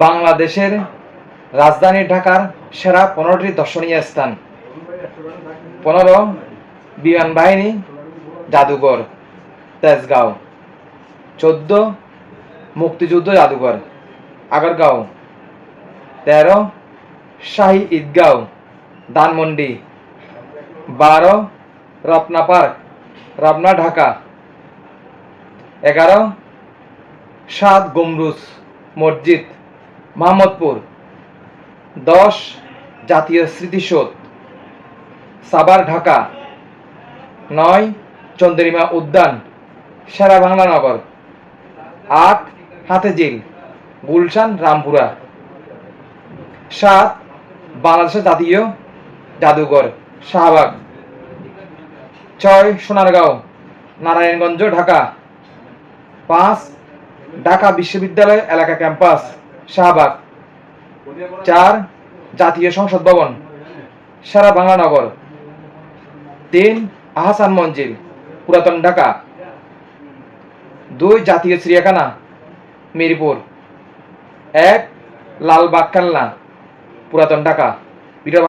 বাংলাদেশের রাজধানী ঢাকার সেরা 15টি দর্শনীয় স্থান। 15 বিমান বাহিনী জাদুঘর তেজগাঁও। 14 মুক্তিযুদ্ধ জাদুঘর আগারগাঁও। 13 শাহী ঈদগাঁও ধানমন্ডি। 12 রত্না পার্ক রমনা ঢাকা। 11 সাত গম্বুজ মসজিদ মোহাম্মদপুর। 10 জাতীয় স্মৃতিসৌধ সাভার ঢাকা। 9 চন্দ্রিমা উদ্যান শেরেবাংলা নগর। 8 হাতিঝিল গুলশান রামপুরা। 7 বাংলাদেশের জাতীয় জাদুঘর শাহবাগ। 6 সোনারগাঁও নারায়ণগঞ্জ ঢাকা। 5 ঢাকা বিশ্ববিদ্যালয় এলাকা ক্যাম্পাস শাহবাগ। 4 জাতীয় সংসদ ভবন শেরেবাংলা নগর। 3 আহসান মঞ্জিল পুরাতন ঢাকা। 2 জাতীয় চিড়িয়াখানা মিরপুর। 1 লালবাগ খেলনা পুরাতন ঢাকা।